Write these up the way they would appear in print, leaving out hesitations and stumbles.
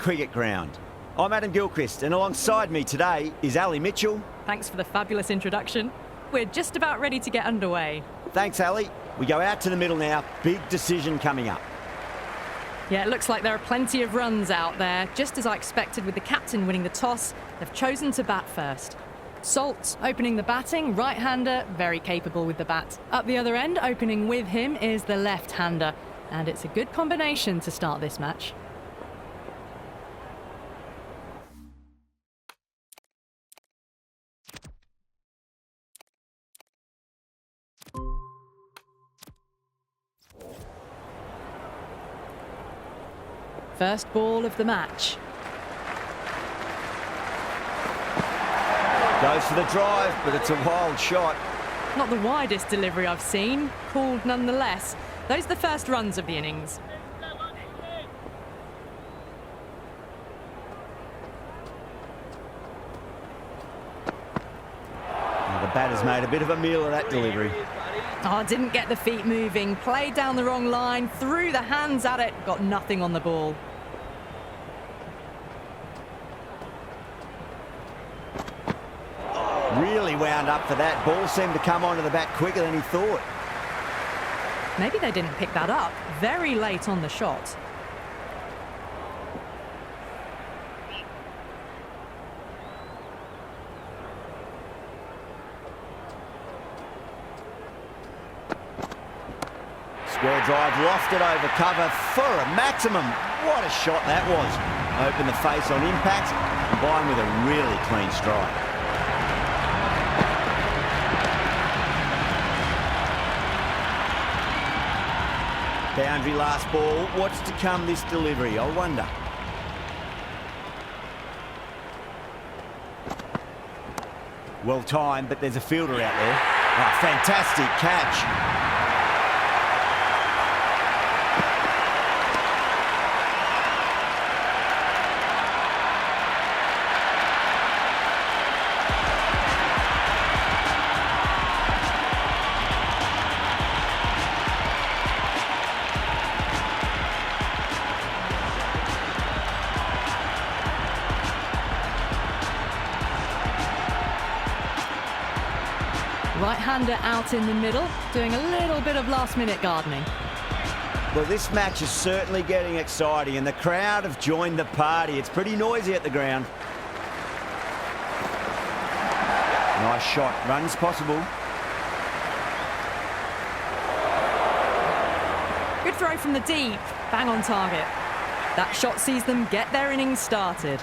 cricket ground. I'm Adam Gilchrist, and alongside me today is Ali Mitchell. Thanks for the fabulous introduction. We're just about ready to get underway. Thanks, Ali. We go out to the middle now. Big decision coming up. Yeah, it looks like there are plenty of runs out there. Just as I expected with the captain winning the toss, they've chosen to bat first. Salt opening the batting, right-hander, very capable with the bat. Up the other end, opening with him, is the left-hander. And it's a good combination to start this match. First ball of the match. Goes for the drive, but it's a wild shot. Not the widest delivery I've seen, called nonetheless. Those are the first runs of the innings. Well, the batter's made a bit of a meal of that delivery. Oh, didn't get the feet moving, played down the wrong line, threw the hands at it, got nothing on the ball. Really wound up for that. Ball seemed to come onto the bat quicker than he thought. Maybe they didn't pick that up. Very late on the shot. Square drive lofted over cover for a maximum. What a shot that was. Opened the face on impact, combined with a really clean strike. Boundary last ball. What's to come this delivery, I wonder. Well timed, but there's a fielder out there. Oh, fantastic catch. Right-hander out in the middle, doing a little bit of last-minute gardening. Well, this match is certainly getting exciting, and the crowd have joined the party. It's pretty noisy at the ground. Nice shot. Runs possible. Good throw from the deep. Bang on target. That shot sees them get their innings started.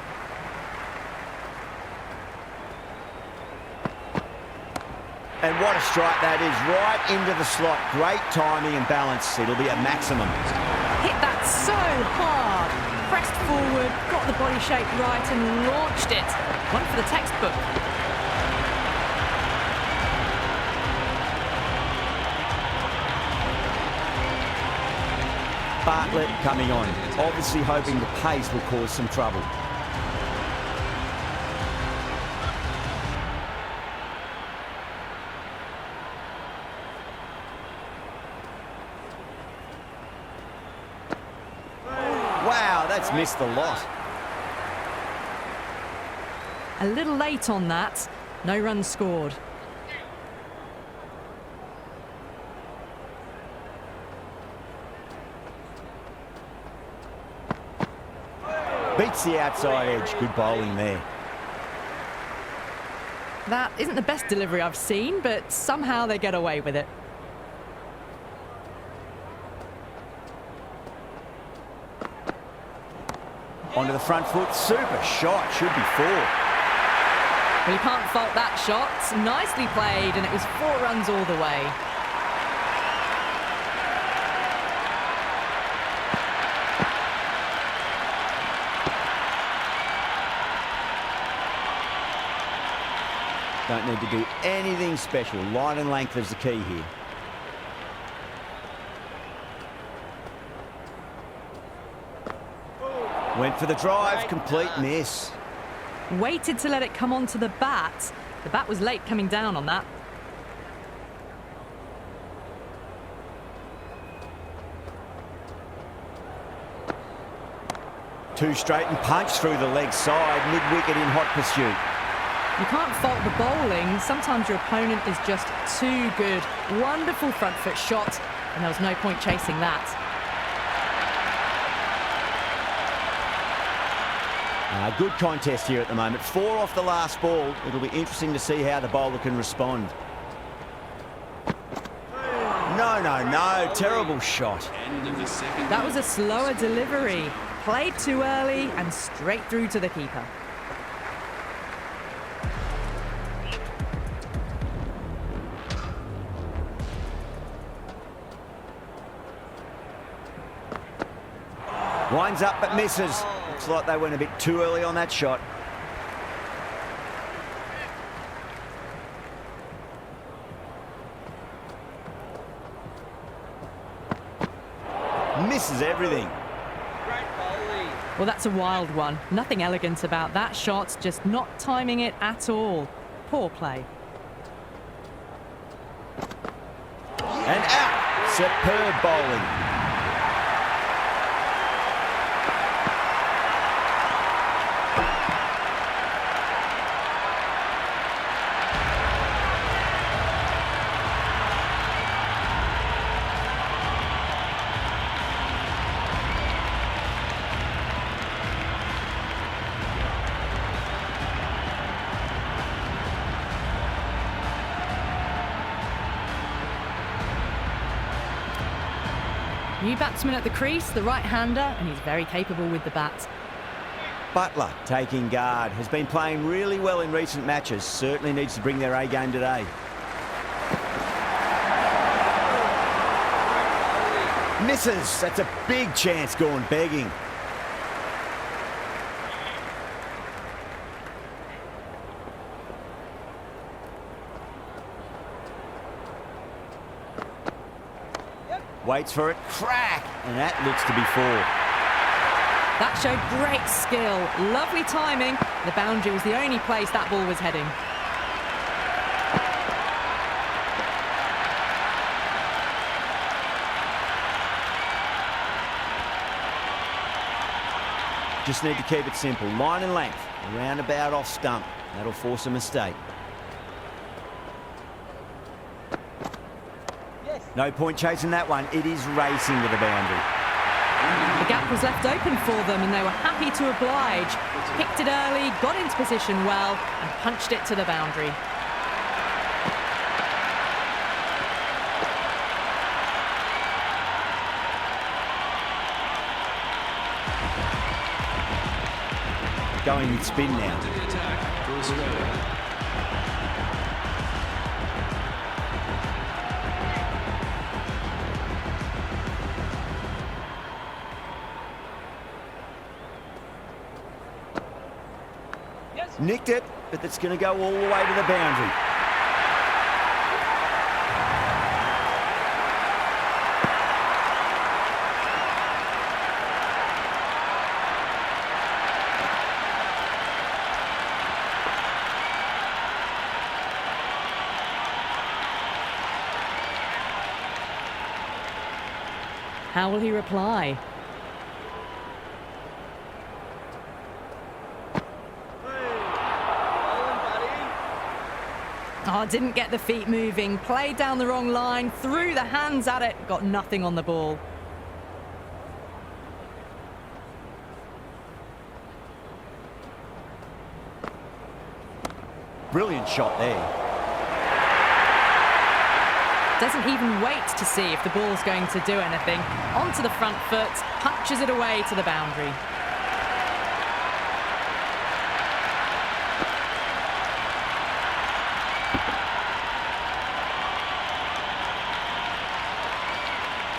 And what a strike that is, right into the slot. Great timing and balance. It'll be a maximum. Hit that so hard. Pressed forward, got the body shape right and launched it. One for the textbook. Bartlett coming on. Obviously hoping the pace will cause some trouble. Wow, that's missed the lot. A little late on that. No runs scored. Beats the outside edge. Good bowling there. That isn't the best delivery I've seen, but somehow they get away with it. Onto the front foot. Super shot. Should be 4. Well, you can't fault that shot. Nicely played, and it was 4 runs all the way. Don't need to do anything special. Line and length is the key here. Went for the drive, complete miss. Waited to let it come onto the bat. The bat was late coming down on that. Two straight and punch through the leg side, mid-wicket in hot pursuit. You can't fault the bowling. Sometimes your opponent is just too good. Wonderful front foot shot, and there was no point chasing that. Good contest here at the moment. 4 off the last ball. It'll be interesting to see how the bowler can respond. No. Terrible shot. That was a slower delivery. Played too early and straight through to the keeper. Winds up but misses. Looks like they went a bit too early on that shot. Misses everything. Well, that's a wild one. Nothing elegant about that shot, just not timing it at all. Poor play. And out. Superb bowling. New batsman at the crease, the right-hander, and he's very capable with the bat. Butler taking guard. Has been playing really well in recent matches. Certainly needs to bring their A game today. Misses. That's a big chance gone begging. Waits for it, crack, and that looks to be 4. That showed great skill, lovely timing. The boundary was the only place that ball was heading. Just need to keep it simple. Line and length, around about off stump. That'll force a mistake. No point chasing that one. It is racing to the boundary. The gap was left open for them and they were happy to oblige. Picked it early, got into position well and punched it to the boundary. Going with spin now. Nicked it, but it's going to go all the way to the boundary. How will he reply? Oh, didn't get the feet moving, played down the wrong line, threw the hands at it, got nothing on the ball. Brilliant shot there. Doesn't even wait to see if the ball's going to do anything. Onto the front foot, punches it away to the boundary.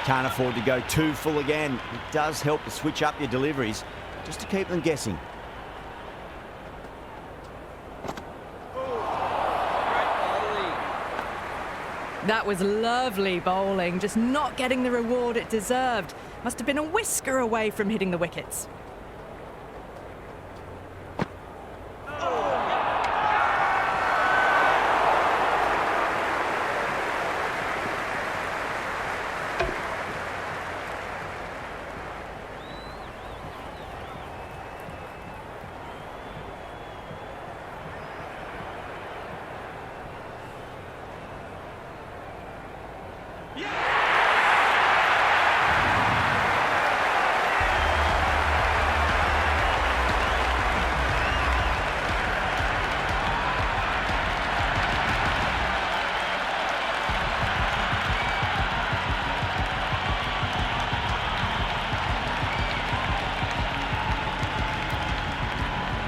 Can't afford to go too full again. It does help to switch up your deliveries, just to keep them guessing. That was lovely bowling, just not getting the reward it deserved. Must have been a whisker away from hitting the wickets.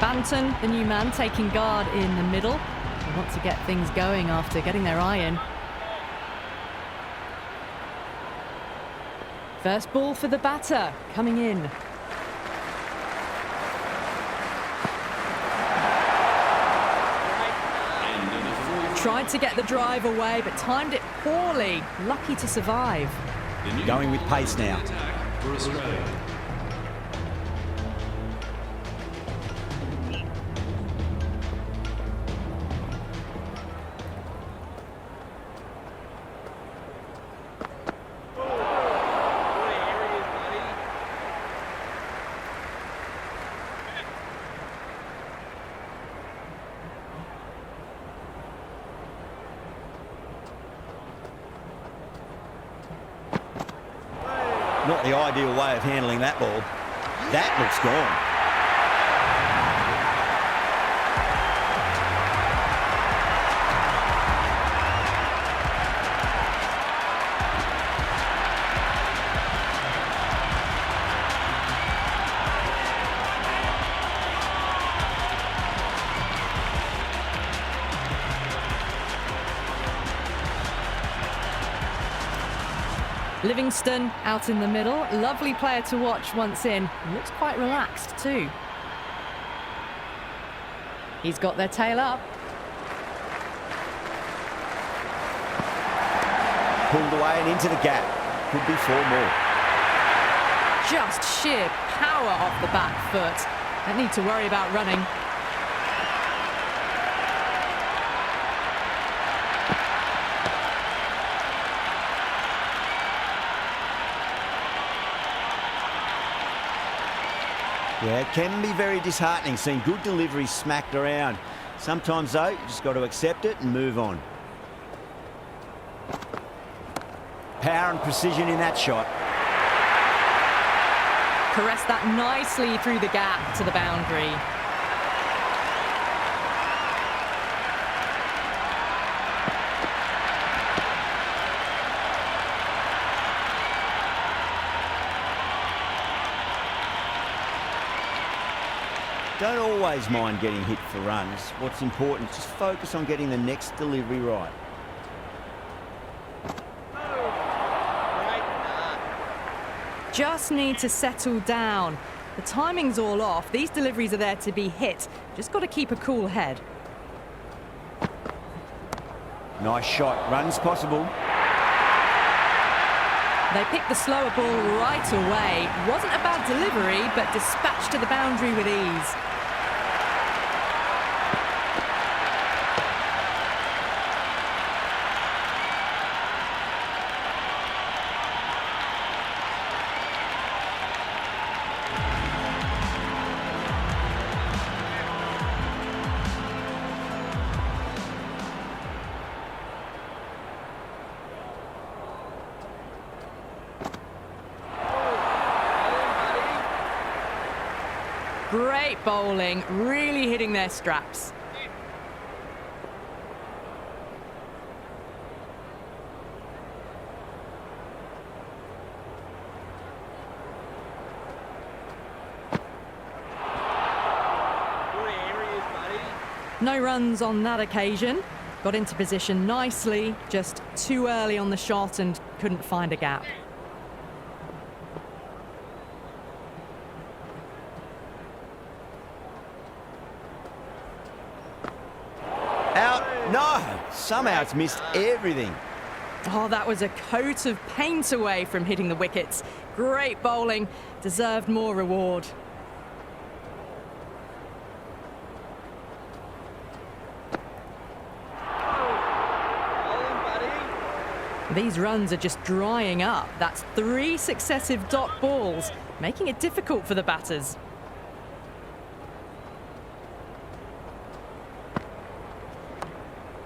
Banton, the new man, taking guard in the middle. They want to get things going after getting their eye in. First ball for the batter, coming in. Tried to get the drive away, but timed it poorly. Lucky to survive. Going with pace now. For Australia. Not the ideal way of handling that ball. That looks gone. Livingston out in the middle. Lovely player to watch once in. Looks quite relaxed too. He's got their tail up. Pulled away and into the gap. Could be 4 more. Just sheer power off the back foot. Don't need to worry about running. Yeah, it can be very disheartening seeing good deliveries smacked around. Sometimes, though, you just got to accept it and move on. Power and precision in that shot. Caressed that nicely through the gap to the boundary. Don't always mind getting hit for runs. What's important is just focus on getting the next delivery right. Just need to settle down. The timing's all off. These deliveries are there to be hit. Just got to keep a cool head. Nice shot. Runs possible. They picked the slower ball right away. Wasn't a bad delivery, but dispatched to the boundary with ease. Great bowling, really hitting their straps. No runs on that occasion. Got into position nicely, just too early on the shot and couldn't find a gap. Out. No! Somehow it's missed everything. Oh, that was a coat of paint away from hitting the wickets. Great bowling. Deserved more reward. These runs are just drying up. That's 3 successive dot balls, making it difficult for the batters.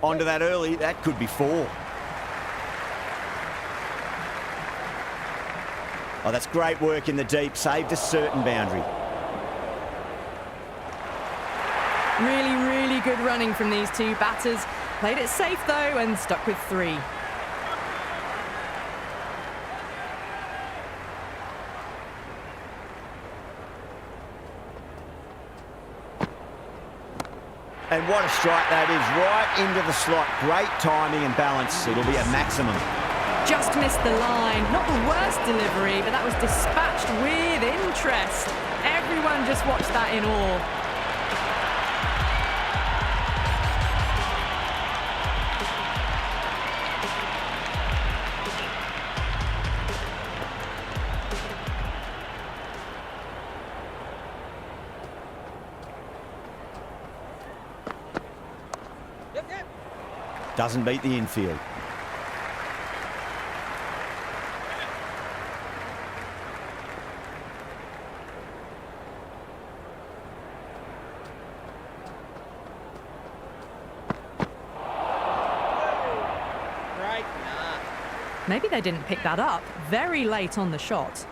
Onto that early, that could be 4. Oh, that's great work in the deep, saved a certain boundary. Really, really good running from these two batters. Played it safe though and stuck with 3. And what a strike that is, right into the slot. Great timing and balance. It'll be a maximum. Just missed the line. Not the worst delivery, but that was dispatched with interest. Everyone just watched that in awe. Doesn't beat the infield. Maybe they didn't pick that up. Very late on the shot.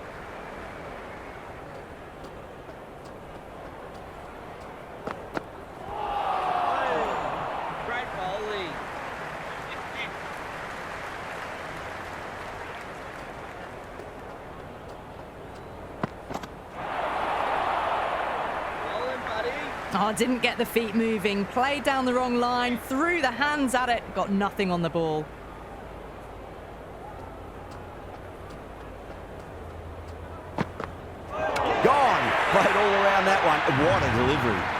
Oh, didn't get the feet moving. Played down the wrong line. Threw the hands at it. Got nothing on the ball. Gone. Played all around that one. What a delivery.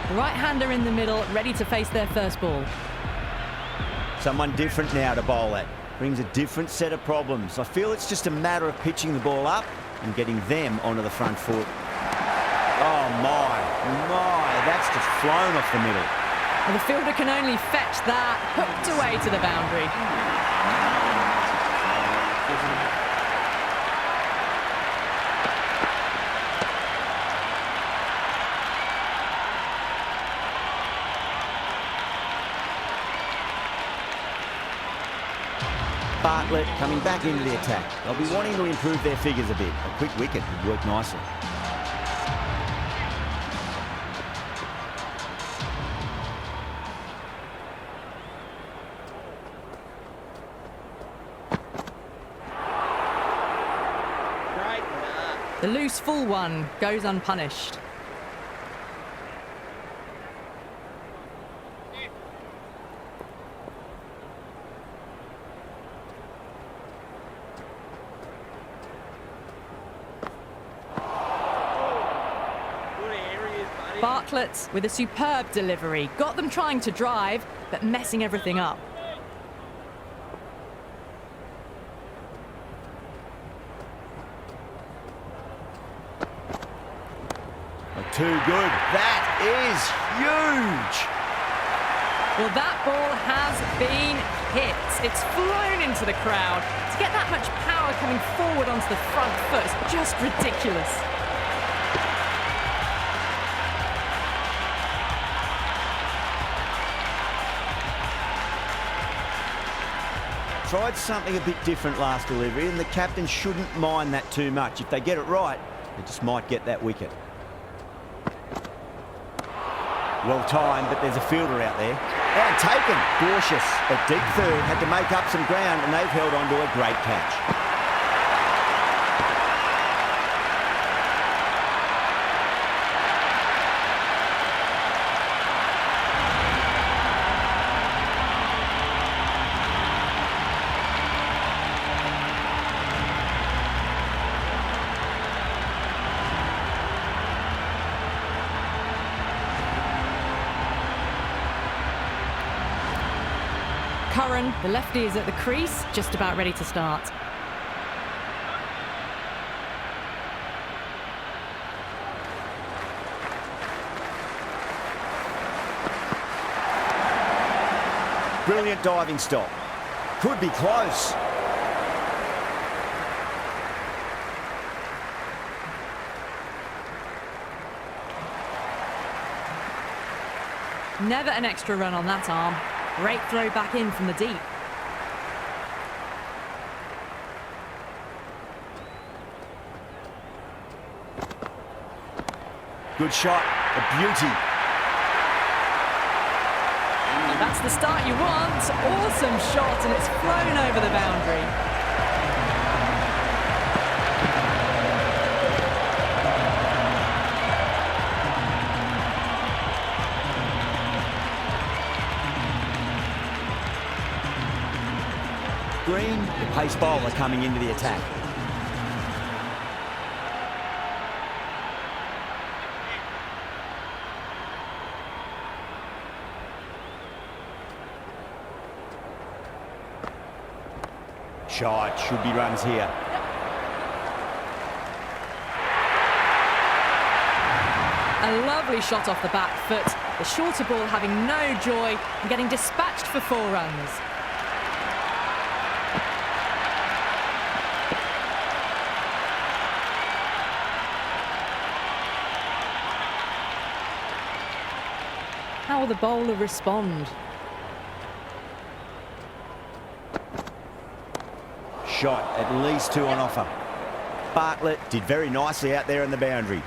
The right-hander in the middle, ready to face their first ball. Someone different now to bowl at. Brings a different set of problems. I feel it's just a matter of pitching the ball up and getting them onto the front foot. Oh my, that's just flown off the middle. And the fielder can only fetch that, hooked away to the boundary. Bartlett coming back into the attack. They'll be wanting to improve their figures a bit. A quick wicket would work nicely. The loose full one goes unpunished. Bartlett with a superb delivery. Got them trying to drive, but messing everything up. Too good. That is huge. Well, that ball has been hit. It's flown into the crowd. To get that much power coming forward onto the front foot is just ridiculous. Tried something a bit different last delivery, and the captain shouldn't mind that too much. If they get it right, they just might get that wicket. Well timed, but there's a fielder out there. And taken. Cautious. At deep third, had to make up some ground, and they've held on to a great catch. Curran, the lefty, is at the crease, just about ready to start. Brilliant diving stop. Could be close. Never an extra run on that arm. Great throw back in from the deep. Good shot, a beauty. That's the start you want. Awesome shot, and it's flown over the boundary. Green, the pace bowler coming into the attack. Shot, should be runs here. A lovely shot off the back foot. The shorter ball having no joy and getting dispatched for 4 runs. How will the bowler respond? Shot, at least 2 on offer. Bartlett did very nicely out there in the boundary.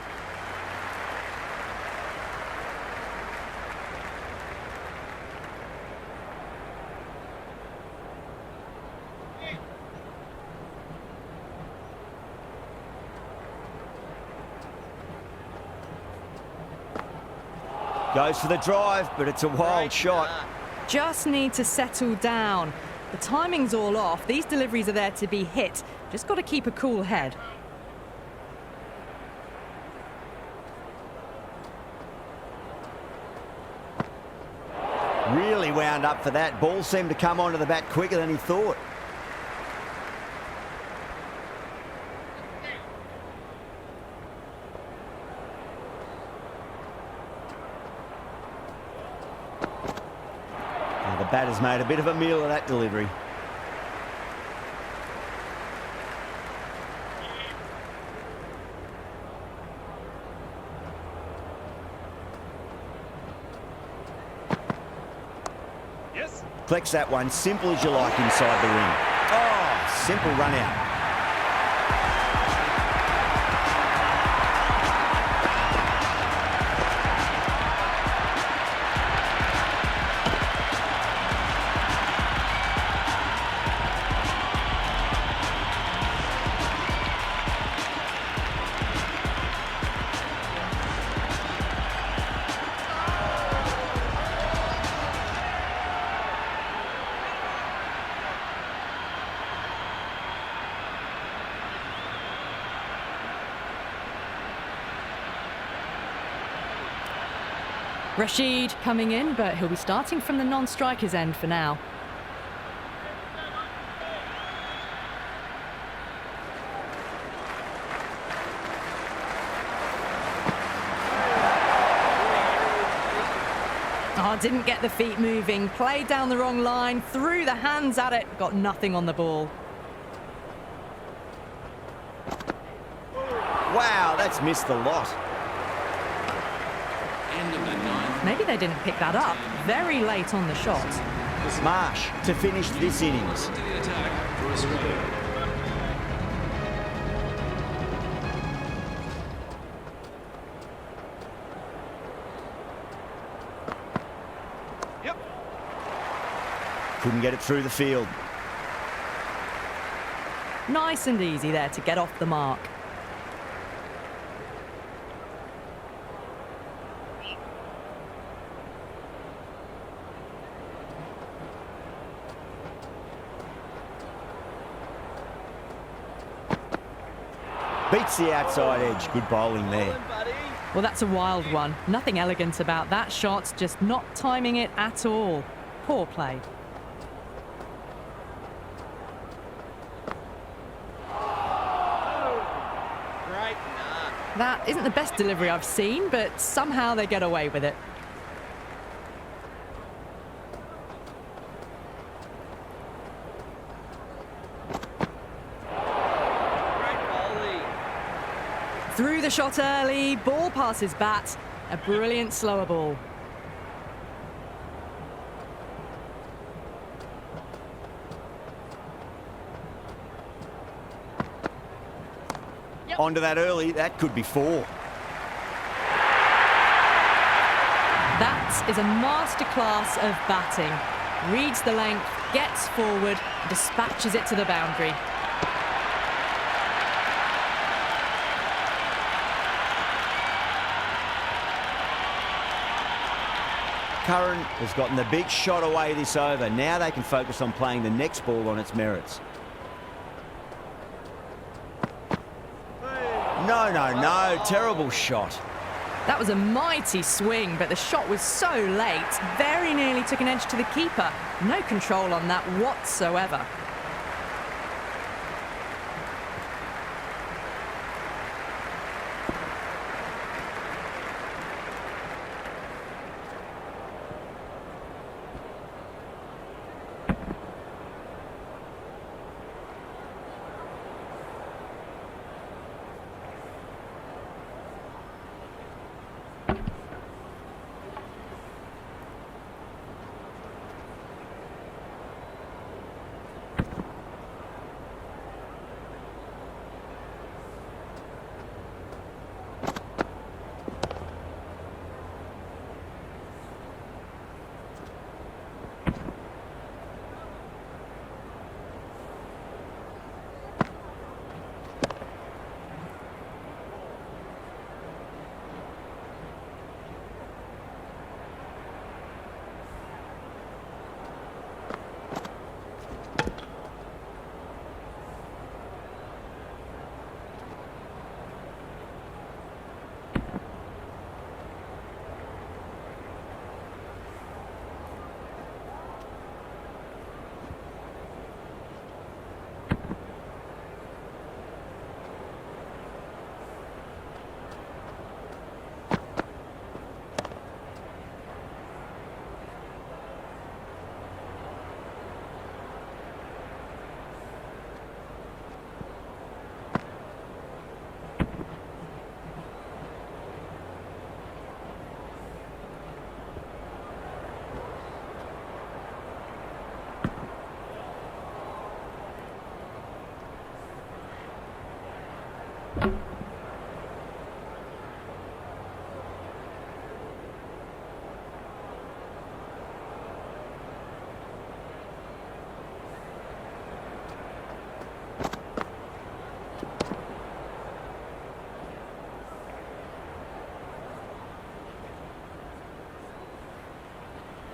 Goes for the drive, but it's a wild shot. Just need to settle down. The timing's all off. These deliveries are there to be hit. Just got to keep a cool head. Really wound up for that. Ball seemed to come onto the bat quicker than he thought. The batter's made a bit of a meal of that delivery. Yes. Collects that one, simple as you like inside the ring. Oh, simple run out. Rashid coming in, but he'll be starting from the non-striker's end for now. Oh, didn't get the feet moving, played down the wrong line, threw the hands at it, got nothing on the ball. Wow, that's missed the lot. Maybe they didn't pick that up. Very late on the shot. Marsh to finish this innings. Yep. Couldn't get it through the field. Nice and easy there to get off the mark. Beats the outside edge. Good bowling there. Well, that's a wild one. Nothing elegant about that shot, just not timing it at all. Poor play. That isn't the best delivery I've seen, but somehow they get away with it. Through the shot early, ball passes bat. A brilliant slower ball. onto that early. That could be 4. That is a masterclass of batting. Reads the length, gets forward, dispatches it to the boundary. Curran has gotten the big shot away this over. Now they can focus on playing the next ball on its merits. No. Terrible shot. That was a mighty swing, but the shot was so late. Very nearly took an edge to the keeper. No control on that whatsoever.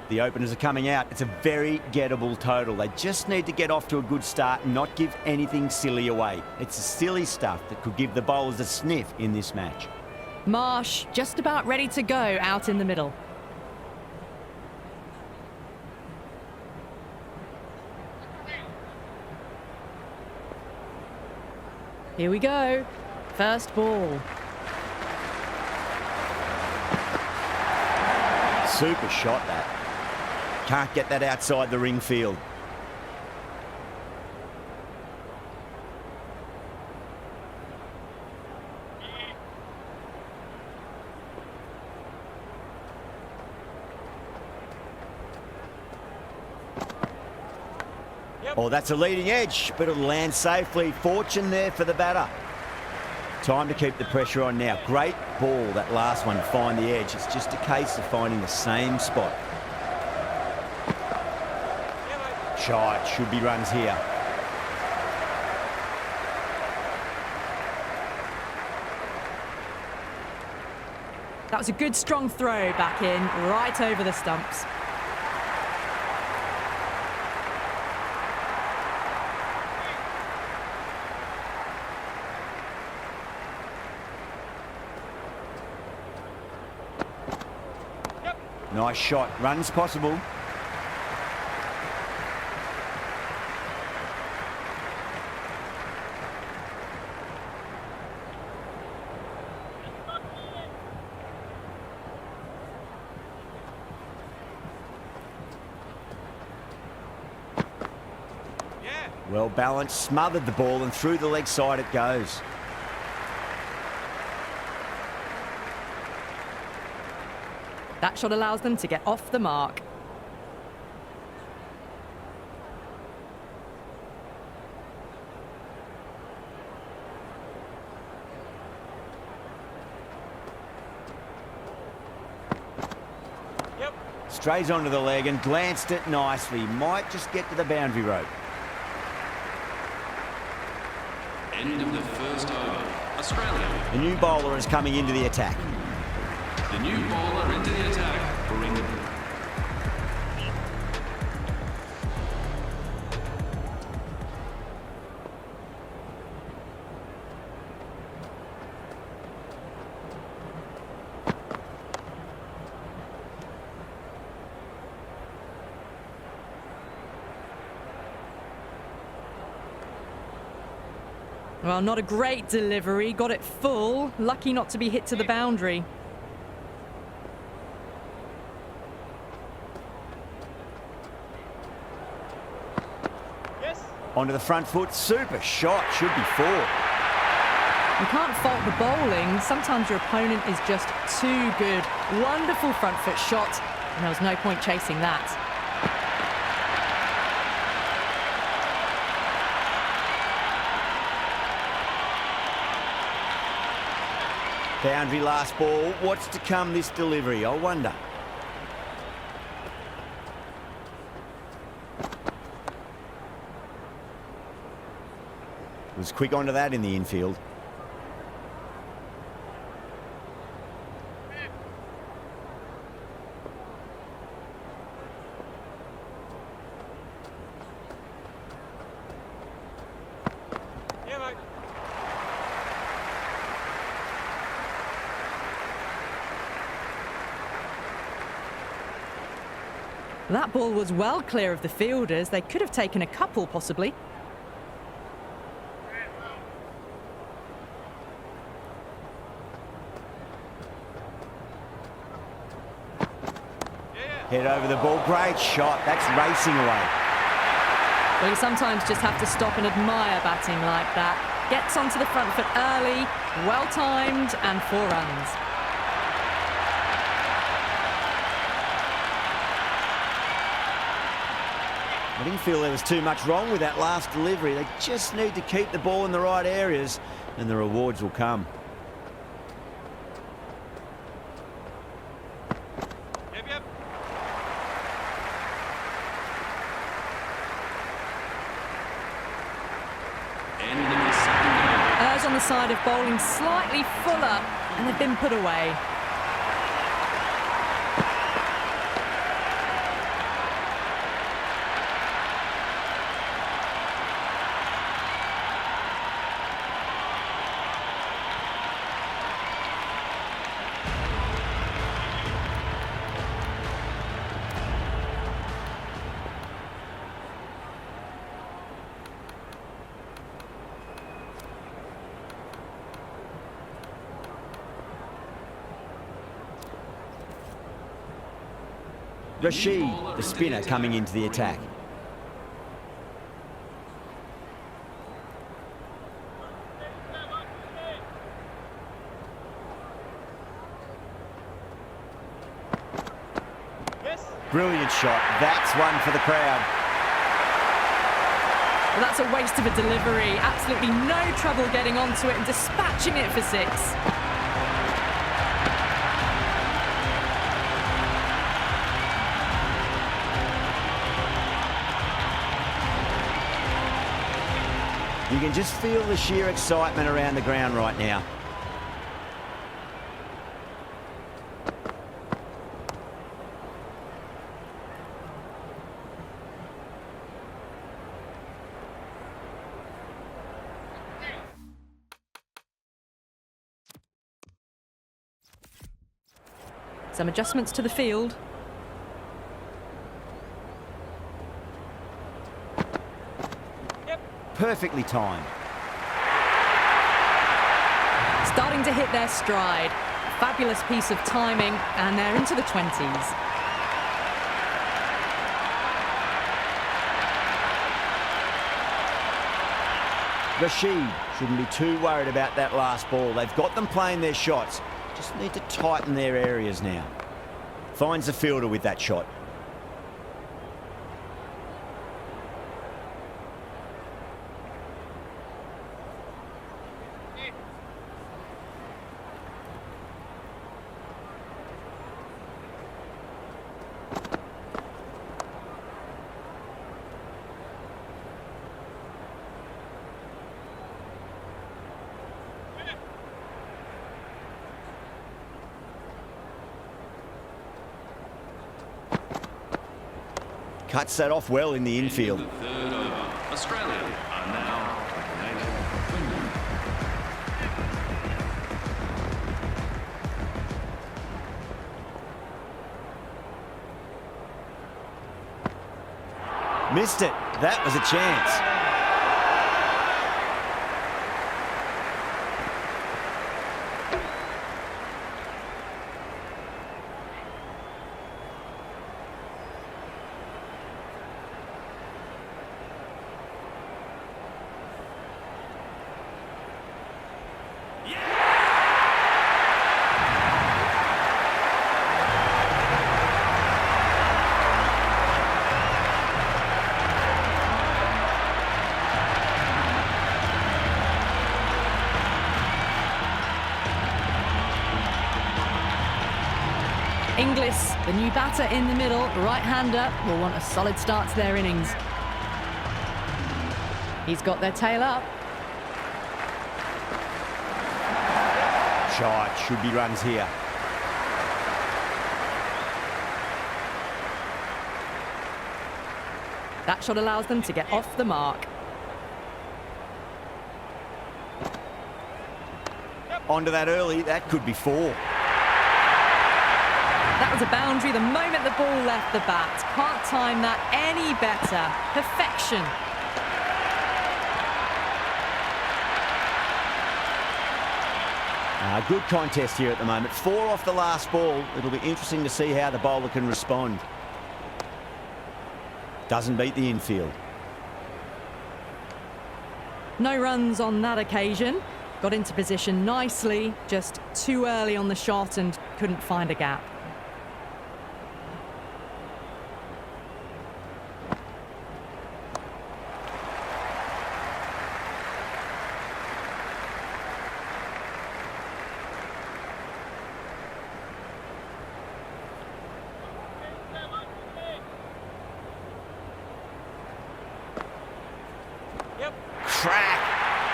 The openers are coming out. It's a very gettable total. They just need to get off to a good start and not give anything silly away. It's the silly stuff that could give the bowlers a sniff in this match. Marsh just about ready to go out in the middle. Here we go. First ball. Super shot, that. Can't get that outside the ring field. Oh, that's a leading edge, but it'll land safely. Fortune there for the batter. Time to keep the pressure on now. Great ball, that last one, to find the edge. It's just a case of finding the same spot. Shy, it should be runs here. That was a good strong throw back in, right over the stumps. Nice shot. Runs possible. Well balanced, smothered the ball, and through the leg side it goes. That shot allows them to get off the mark. Strays onto the leg and glanced it nicely. Might just get to the boundary rope. End of the first over. Australia. The new bowler is coming into the attack. The new bowler into the attack for England. Well, not a great delivery. Got it full. Lucky not to be hit to the boundary. Yes. Onto the front foot. Super shot. Should be four. You can't fault the bowling. Sometimes your opponent is just too good. Wonderful front foot shot, and there was no point chasing that. Boundary last ball. What's to come this delivery? I wonder. Was quick onto that in the infield. Yeah, mate. That ball was well clear of the fielders. They could have taken a couple, possibly. Head over the ball. Great shot. That's racing away. Well, you sometimes just have to stop and admire batting like that. Gets onto the front foot early, well-timed, and 4 runs. I didn't feel there was too much wrong with that last delivery. They just need to keep the ball in the right areas and the rewards will come. Yep, yep. End of the second over. Errs on the side of bowling slightly fuller, and they've been put away. Rashid, the spinner, coming into the attack. Yes. Brilliant shot. That's one for the crowd. Well, that's a waste of a delivery. Absolutely no trouble getting onto it and dispatching it for 6. You can just feel the sheer excitement around the ground right now. Some adjustments to the field. Perfectly timed. Starting to hit their stride. Fabulous piece of timing, and they're into the 20s. Rashid shouldn't be too worried about that last ball. They've got them playing their shots. Just need to tighten their areas now. Finds the fielder with that shot. Cuts that off well in the infield. The third over. Australia are now 28 Wyndham. Missed it. That was a chance. Inglis, the new batter in the middle, right-hander, will want a solid start to their innings. He's got their tail up. Shot. Should be runs here. That shot allows them to get off the mark. Onto that early. That could be 4. That was a boundary the moment the ball left the bat. Can't time that any better. Perfection. Good contest here at the moment. 4 off the last ball. It'll be interesting to see how the bowler can respond. Doesn't beat the infield. No runs on that occasion. Got into position nicely, just too early on the shot and couldn't find a gap. Crack.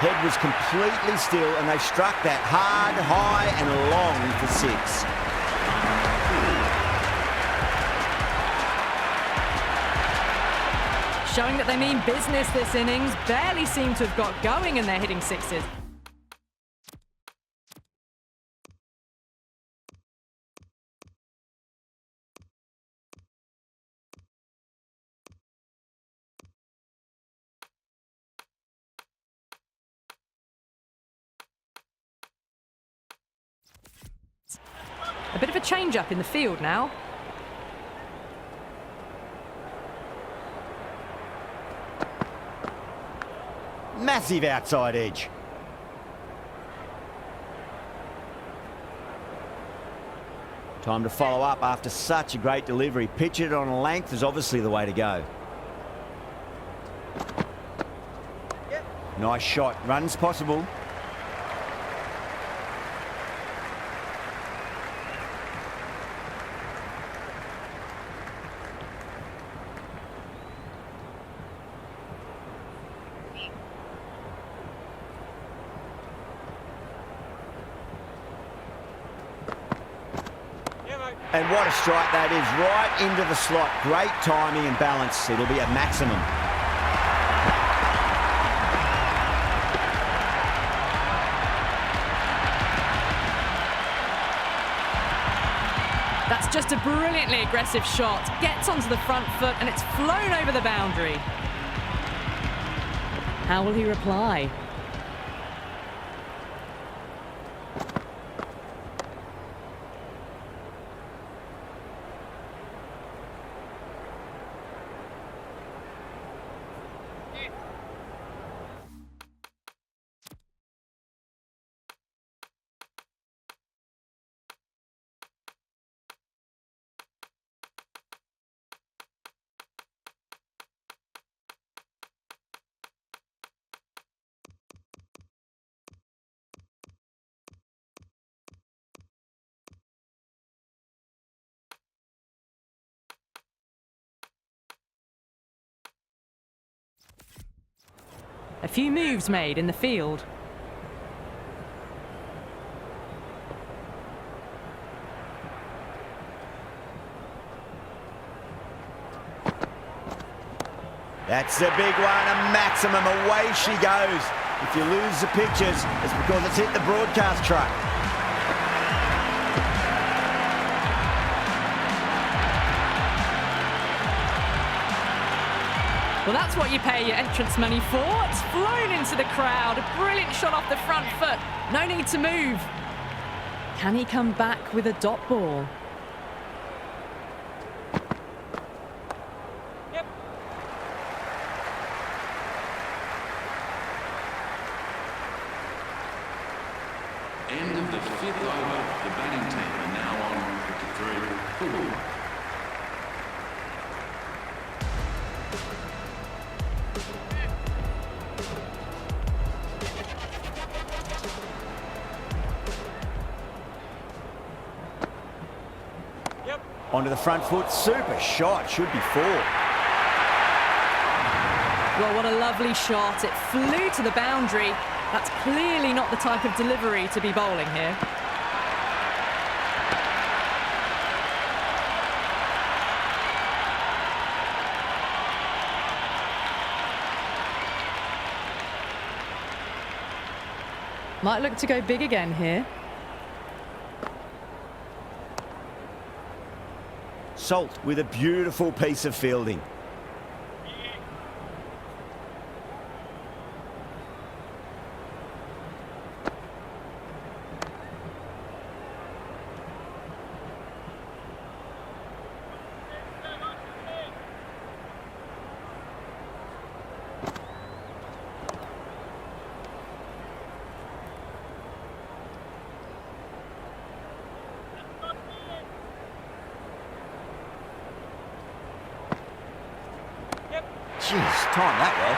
Head was completely still and they struck that hard, high and long for 6. Showing that they mean business this innings. Barely seem to have got going and they're hitting 6s. A bit of a change-up in the field now. Massive outside edge. Time to follow up after such a great delivery. Pitch it on a length is obviously the way to go. Nice shot. Runs possible. And what a strike that is, right into the slot. Great timing and balance. It'll be a maximum. That's just a brilliantly aggressive shot. Gets onto the front foot and it's flown over the boundary. How will he reply? A few moves made in the field. That's a big one, a maximum. Away she goes. If you lose the pictures, it's because it's hit the broadcast truck. Well, that's what you pay your entrance money for. It's flown into the crowd. A brilliant shot off the front foot. No need to move. Can he come back with a dot ball? Yep. End of the fifth over. The batting team are now on 53 full. Yep. Onto the front foot, super shot, should be four. Well, what a lovely shot. It flew to the boundary. That's clearly not the type of delivery to be bowling here. Might look to go big again here. Salt with a beautiful piece of fielding. Jeez, time that well.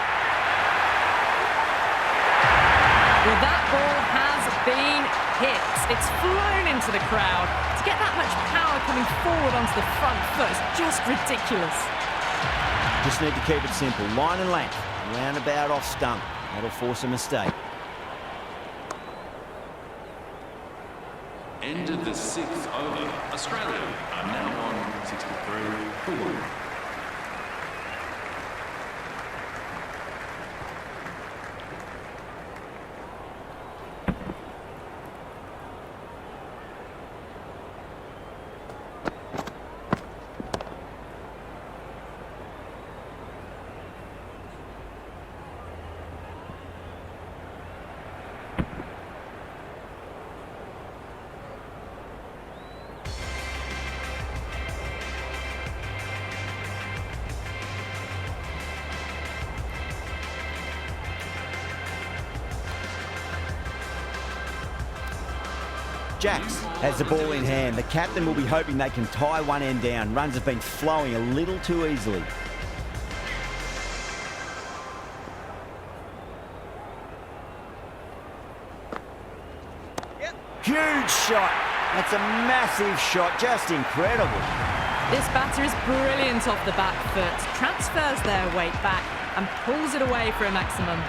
Well, that ball has been hit. It's flown into the crowd. To get that much power coming forward onto the front foot is just ridiculous. Just need to keep it simple. Line and length. Roundabout off stump. That'll force a mistake. End of the sixth over. Australia are now on 63 full. Jacks has the ball in hand. The captain will be hoping they can tie one end down. Runs have been flowing a little too easily. Yep. Huge shot. That's a massive shot. Just incredible. This batter is brilliant off the back foot. Transfers their weight back and pulls it away for a maximum.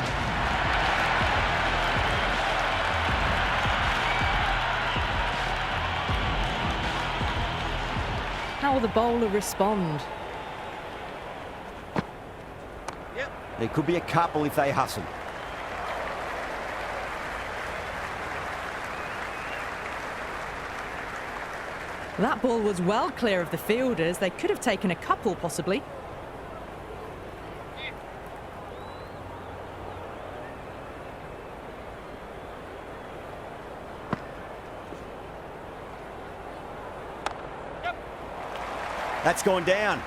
How will the bowler respond? Yep. There could be a couple if they hustle. That ball was well clear of the fielders. They could have taken a couple, possibly. That's gone down.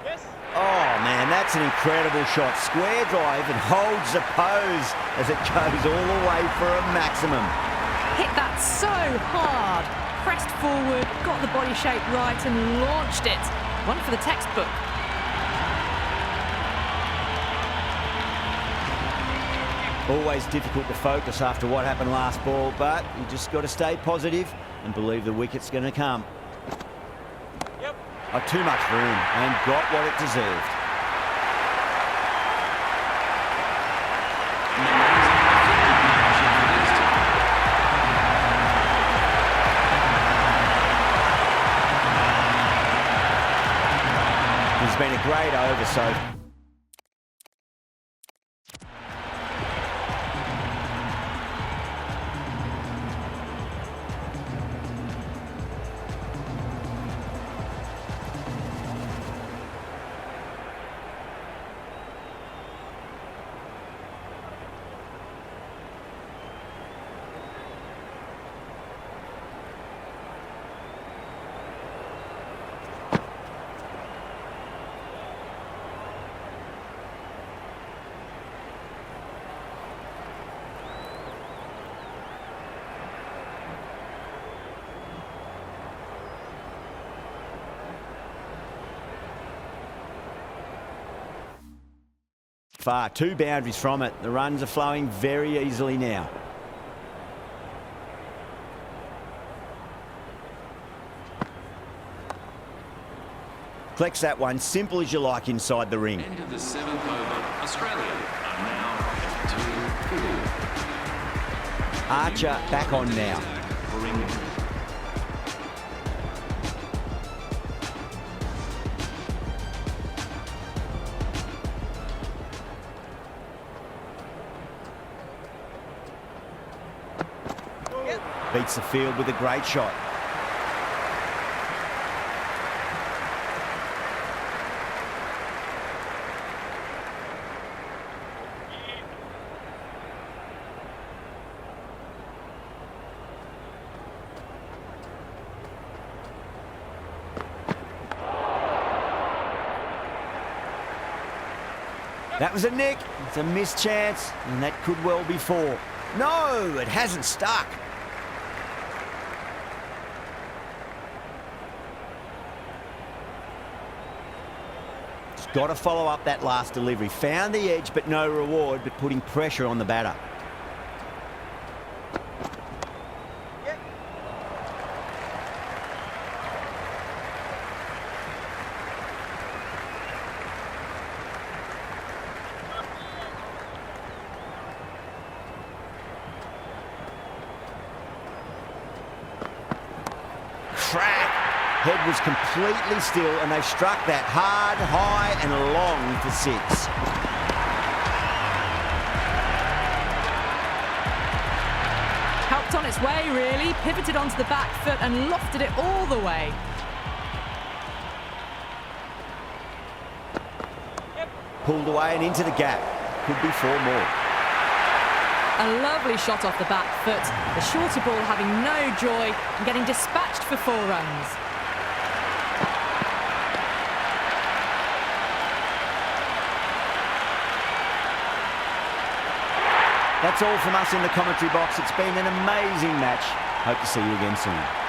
Yes. Oh, man, that's an incredible shot. Square drive and holds the pose as it goes all the way for a maximum. Hit that so hard. Pressed forward, got the body shape right and launched it. One for the textbook. Always difficult to focus after what happened last ball, but you just got to stay positive and believe the wicket's going to come. Yep. Oh, too much room and got what it deserved. great over, so... Far, 2 boundaries from it. The runs are flowing very easily now. Collects that one, simple as you like inside the ring. End of the 7th over. Australia are now 2-2. Archer back on now. For England. Beats the field with a great shot. That was a nick. It's a missed chance, and that could well be 4. No, it hasn't stuck. Got to follow up that last delivery. Found the edge, but no reward, but putting pressure on the batter. Yep. Crack. Head was completely still, and they struck that hard, high, and long for 6. Helped on its way, really. Pivoted onto the back foot and lofted it all the way. Pulled away and into the gap. Could be 4 more. A lovely shot off the back foot. The shorter ball having no joy and getting dispatched for 4 runs. That's all from us in the commentary box. It's been an amazing match. Hope to see you again soon.